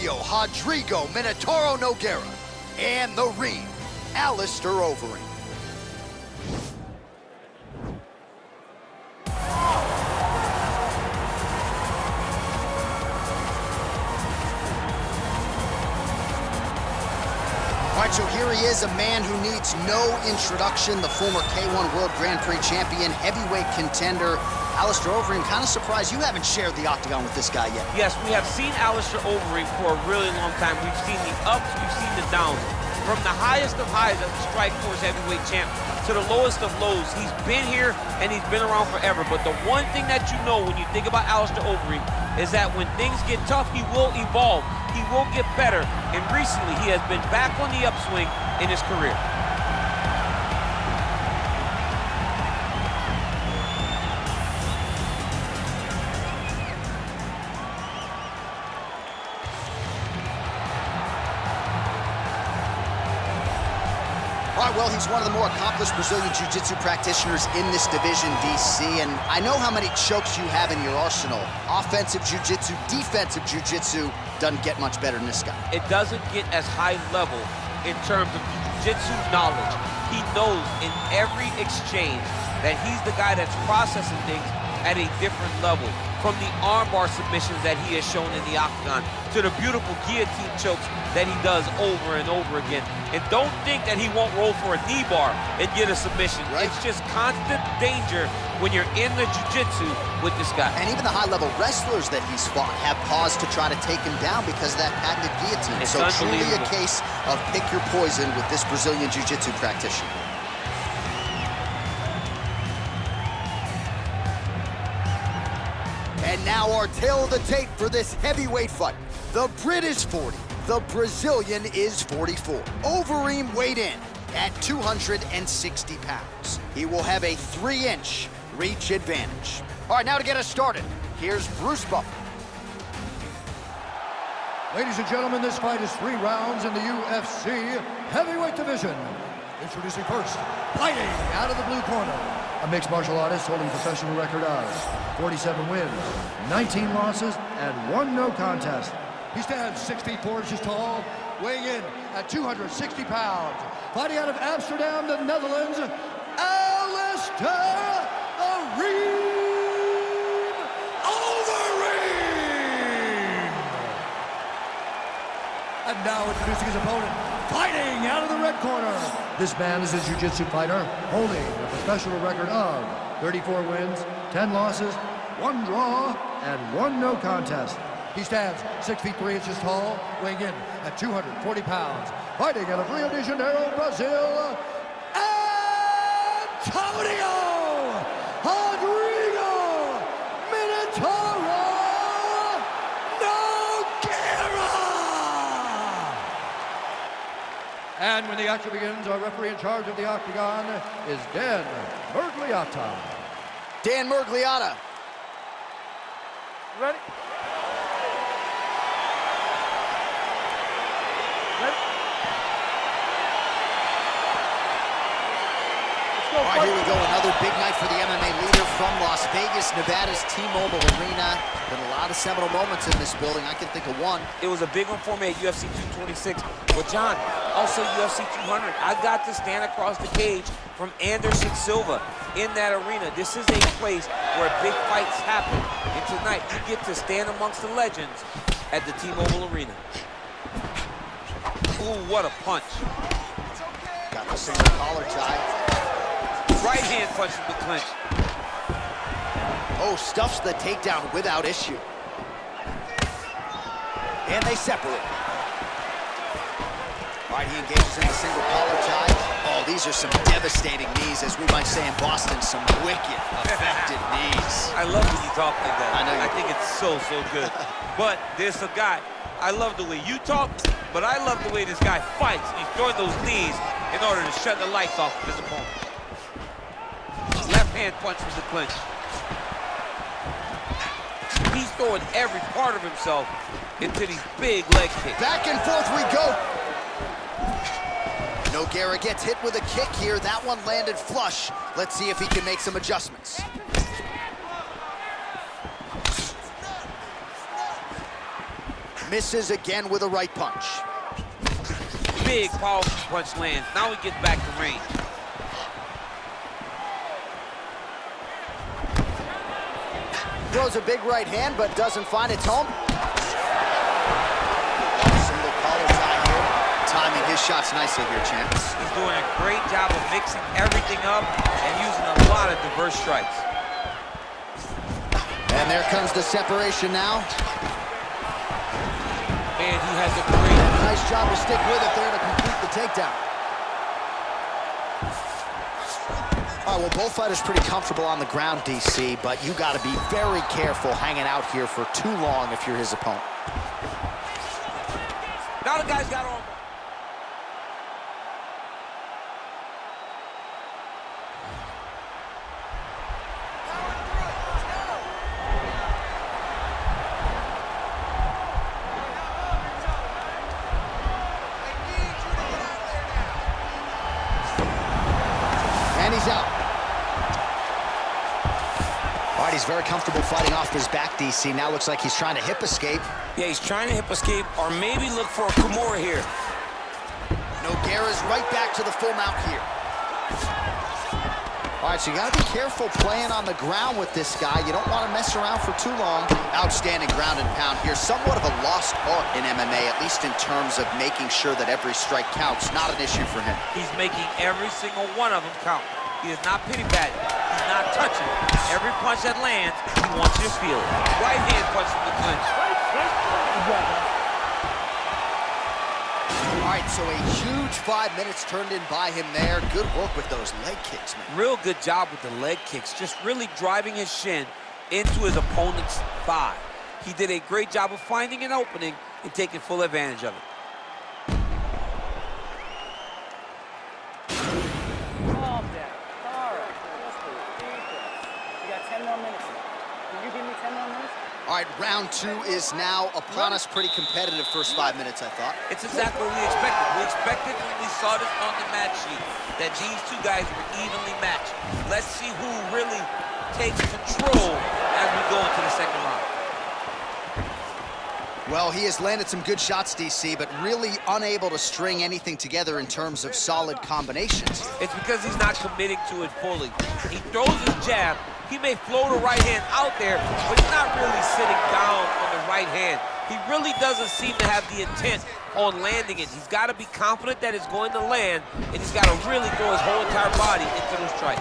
Julio Rodrigo Minotauro Nogueira, and the Reem, Alistair Overeem. All right, so here he is, a man who needs no introduction, the former K1 World Grand Prix champion, heavyweight contender, Alistair Overeem. Kind of surprised you haven't shared the octagon with this guy yet. Yes, we have seen Alistair Overeem for a really long time. We've seen the ups, we've seen the downs. From the highest of highs as the Strikeforce heavyweight champ to the lowest of lows. He's been here and he's been around forever. But the one thing that you know when you think about Alistair Overeem is that when things get tough, he will evolve. He will get better. And recently, he has been back on the upswing in his career. All right, well, he's one of the more accomplished Brazilian Jiu-Jitsu practitioners in this division, DC, and I know how many chokes you have in your arsenal. Offensive Jiu-Jitsu, defensive Jiu-Jitsu, doesn't get much better than this guy. It doesn't get as high level in terms of Jiu-Jitsu knowledge. He knows in every exchange that he's the guy that's processing things at a different level. From the armbar submissions that he has shown in the octagon to the beautiful guillotine chokes that he does over and over again. And don't think that he won't roll for a knee bar and get a submission. Right. It's just constant danger when you're in the jiu-jitsu with this guy. And even the high-level wrestlers that he's fought have paused to try to take him down because of that patented guillotine. It's so truly a case of pick your poison with this Brazilian jiu-jitsu practitioner. And now our tale of the tape for this heavyweight fight. The Brit is 40, the Brazilian is 44. Overeem weighed in at 260 pounds. He will have a 3-inch reach advantage. All right, now to get us started, here's Bruce Buffer. Ladies and gentlemen, this fight is 3 rounds in the UFC heavyweight division. Introducing first, fighting out of the blue corner, a mixed martial artist holding a professional record of 47 wins, 19 losses, and 1 no contest. He stands 6 feet 4 inches tall, weighing in at 260 pounds. Fighting out of Amsterdam, the Netherlands, Alistair Overeem! And now introducing his opponent, fighting out of the red corner. This man is a jiu-jitsu fighter holding a professional record of 34 wins, 10 losses, 1 draw, and 1 no contest. He stands 6 feet 3 inches tall, weighing in at 240 pounds. Fighting out of Rio de Janeiro, Brazil, Antonio Rodrigo Minotauro Nogueira! And when the action begins, our referee in charge of the octagon is Dan Mergliata. Dan Mergliata. Ready? All right, here we go. Another big night for the MMA leader from Las Vegas, Nevada's T-Mobile Arena. Been a lot of seminal moments in this building. I can think of one. It was a big one for me at UFC 226. But John, also UFC 200, I got to stand across the cage from Anderson Silva in that arena. This is a place where big fights happen. And tonight, you get to stand amongst the legends at the T-Mobile Arena. Ooh, what a punch. Got the single collar tie. Right hand punch from the clinch. Oh, stuffs the takedown without issue. And they separate. All right, he engages in the single collar tie. Oh, these are some devastating knees, as we might say in Boston, some wicked, effective knees. I love when you talk like that. I know. I think it's so good. But there's a guy, I love the way you talk, but I love the way this guy fights. He's throwing those knees in order to shut the lights off of his opponent. Left hand punch from the clinch. He's throwing every part of himself into these big leg kicks. Back and forth we go. Nogueira gets hit with a kick here. That one landed flush. Let's see if he can make some adjustments. Misses again with a right punch. Big, powerful punch lands. Now he gets back to range. Throws a big right hand, but doesn't find its home. Single collar tie here. Timing his shots nicely here, champ. He's doing a great job of mixing everything up and using a lot of diverse strikes. And there comes the separation now. And he has a great... Nice job to stick with it there to complete the takedown. All right, well, both fighters pretty comfortable on the ground, DC, but you got to be very careful hanging out here for too long if you're his opponent. Now the guy's got on. And he's out. All right, he's very comfortable fighting off his back, DC. Now looks like he's trying to hip escape. Yeah, he's trying to hip escape or maybe look for a Kimura here. Nogueira's right back to the full mount here. All right, so you got to be careful playing on the ground with this guy. You don't want to mess around for too long. Outstanding ground and pound here. Somewhat of a lost art in MMA, at least in terms of making sure that every strike counts. Not an issue for him. He's making every single one of them count. He is not pity-patting. He's not touching. Every punch that lands, he wants you to feel it. Right hand punch from the clinch. All right, so a huge 5 minutes turned in by him there. Good work with those leg kicks, man. Real good job with the leg kicks. Just really driving his shin into his opponent's thigh. He did a great job of finding an opening and taking full advantage of it. Calm down. All right. Just a deep breath. You got 10 more minutes left. Can you give me 10 more minutes? All right, round two is now upon us. Pretty competitive first 5 minutes, I thought. It's exactly what we expected. We expected when we saw this on the match sheet that these two guys were evenly matched. Let's see who really takes control as we go into the second round. Well, he has landed some good shots, DC, but really unable to string anything together in terms of solid combinations. It's because he's not committing to it fully. He throws his jab. He may float a right hand out there, but he's not really sitting down on the right hand. He really doesn't seem to have the intent on landing it. He's got to be confident that it's going to land, and he's got to really throw his whole entire body into those strikes.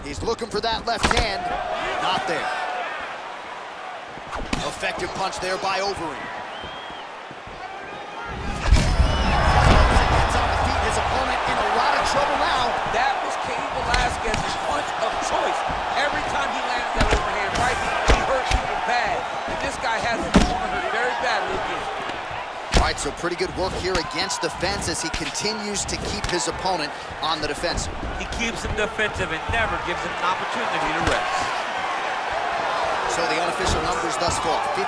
He's looking for that left hand. Not there. Effective punch there by Overeem. Gets on the feet. His opponent in a lot of trouble now. That was Cain Velasquez's punch of choice. Every time he landed that overhand right, he hurt people bad. And this guy has his opponent hurt very badly again. All right, so pretty good work here against the fence as he continues to keep his opponent on the defensive. He keeps him defensive and never gives him an opportunity to rest. So the unofficial numbers thus far, 53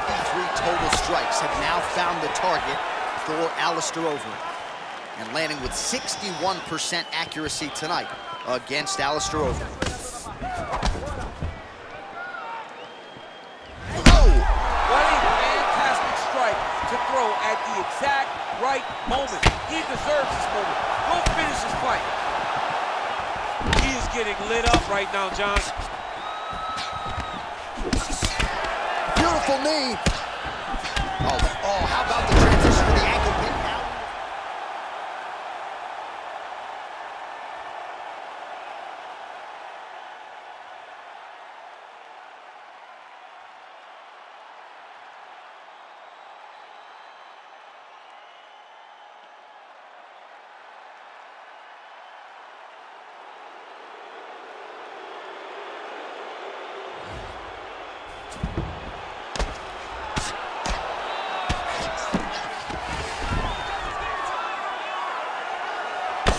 total strikes have now found the target for Alistair Overeem. And landing with 61% accuracy tonight against Alistair Overeem. Oh! What a fantastic strike to throw at the exact right moment. He deserves this moment. Go finish this fight. He is getting lit up right now, John. Beautiful knee. Oh, how about the transition to the ankle pick now?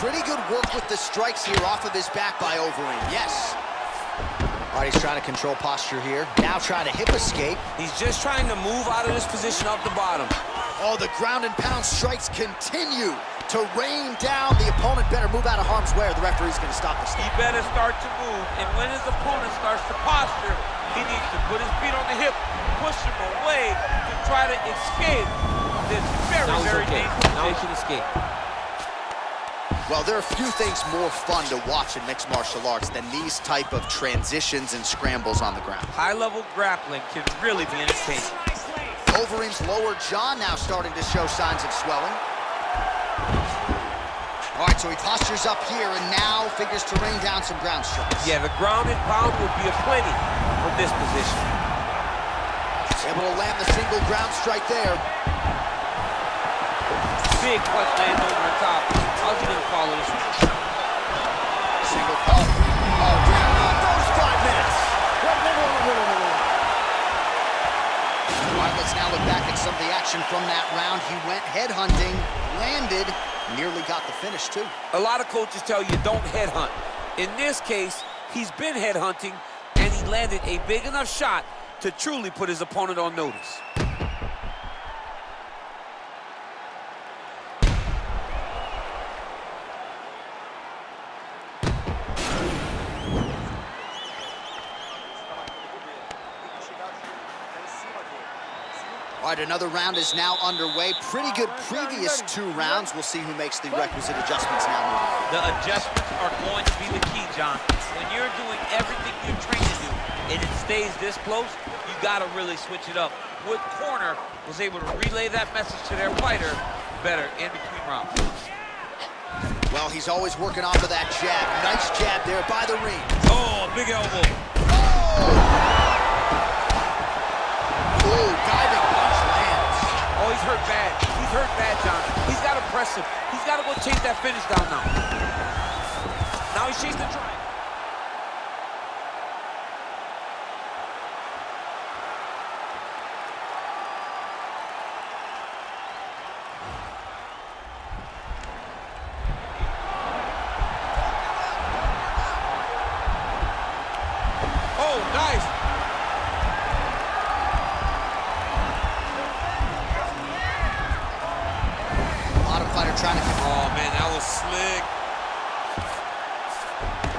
Pretty good work with the strikes here off of his back by Overeem. Yes. All right, he's trying to control posture here. Now trying to hip escape. He's just trying to move out of this position off the bottom. Oh, the ground and pound strikes continue to rain down. The opponent better move out of harm's way or the referee's going to stop the He snap. better start to move, and when his opponent starts to posture, He needs to put his feet on the hip, push him away to try to escape this very dangerous Now he can escape. Well, there are few things more fun to watch in mixed martial arts than these type of transitions and scrambles on the ground. High-level grappling can really be entertaining. Overeem's lower jaw now starting to show signs of swelling. All right, so he postures up here and now figures to rain down some ground strikes. Yeah, the ground and pound will be aplenty from this position. Able to land the single ground strike there. Big punch lands over the top. How's he gonna follow this one? Single pump. Oh, down on those 5 minutes. All right, let's now look back at some of the action from that round. He went headhunting, landed, nearly got the finish too. A lot of coaches tell you don't headhunt. In this case, he's been headhunting, and he landed a big enough shot to truly put his opponent on notice. All right, another round is now underway. Pretty good previous 2 rounds. We'll see who makes the requisite adjustments now moving forward. The adjustments are going to be the key, John. When you're doing everything you're trained to do and it stays this close, you gotta really switch it up. Wood Corner was able to relay that message to their fighter better in between rounds. Well, he's always working off of that jab. Nice jab there by the ring. Oh, big elbow. Oh, diving punch lands. Oh, he's hurt bad. He's hurt bad, John. He's got to press him. He's got to go chase that finish down now. Now he's chasing the triangle. Oh, nice. Trying to... Oh, man, that was slick.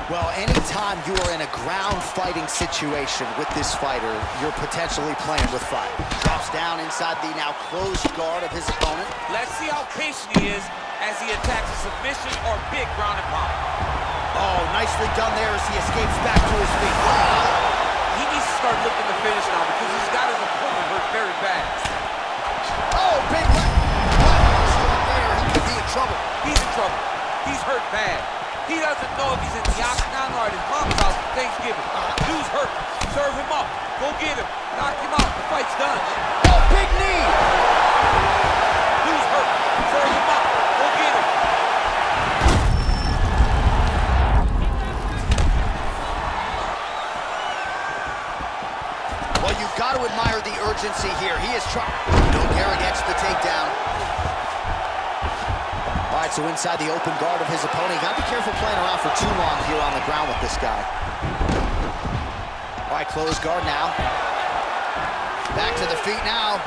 Well, anytime you are in a ground fighting situation with this fighter, you're potentially playing with fire. Drops down inside the now closed guard of his opponent. Let's see how patient he is as he attacks a submission or big ground and pound. Oh, nicely done there as he escapes back to his feet. Wow. He needs to start looking to finish now because he's got his opponent hurt very bad. Oh, big left. Trouble. He's in trouble. He's hurt bad. He doesn't know if he's in the octagon or at his mom's house for Thanksgiving. Dude's hurt. Serve him up. Go get him. Knock him out. The fight's done. Oh, big knee. Dude's hurt. Serve him up. Go get him. Well, you've got to admire the urgency here. He is trying. Nogueira gets the takedown. All right, so inside the open guard of his opponent. You got to be careful playing around for too long here on the ground with this guy. All right, closed guard now. Back to the feet now.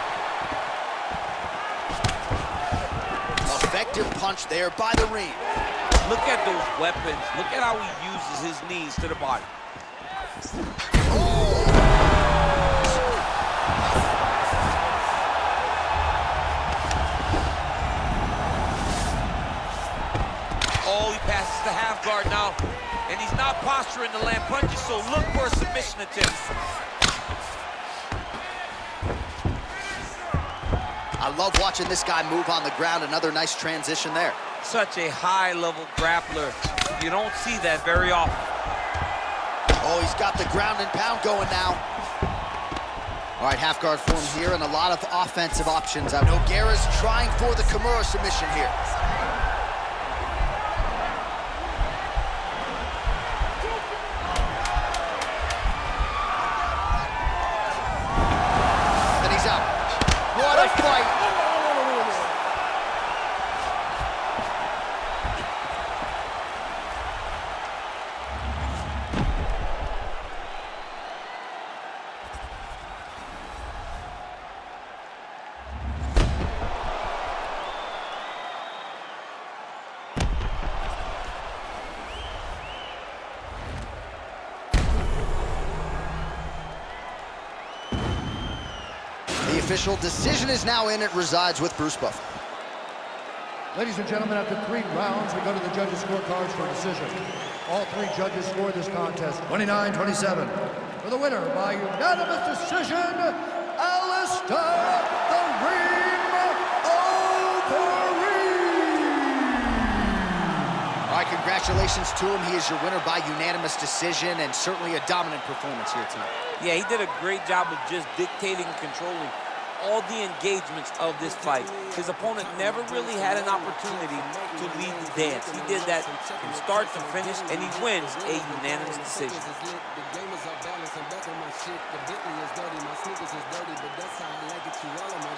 Effective punch there by the ring. Look at those weapons. Look at how he uses his knees to the body. Oh, he passes the half guard now, and he's not posturing to land punches, so look for a submission attempt. I love watching this guy move on the ground. Another nice transition there. Such a high-level grappler. You don't see that very often. Oh, he's got the ground and pound going now. All right, half guard form here and a lot of offensive options. Nogueira's trying for the Kimura submission here. Then he's out. What a fight. the official decision is now in. It resides with Bruce Buffer. Ladies and gentlemen, after 3 rounds, we go to the judges' scorecards for a decision. All 3 judges scored this contest 29-27. For the winner by unanimous decision, Alistair "Overeem" Overeem. All right, congratulations to him. He is your winner by unanimous decision, and certainly a dominant performance here tonight. Yeah, he did a great job of just dictating and controlling all the engagements of this fight. His opponent never really had an opportunity to lead the dance. He did that from start to finish, and he wins a unanimous decision. The game is off balance. I'm back on my shit. The Bentley is dirty. My sneakers is dirty, but that's how I like it. You all of my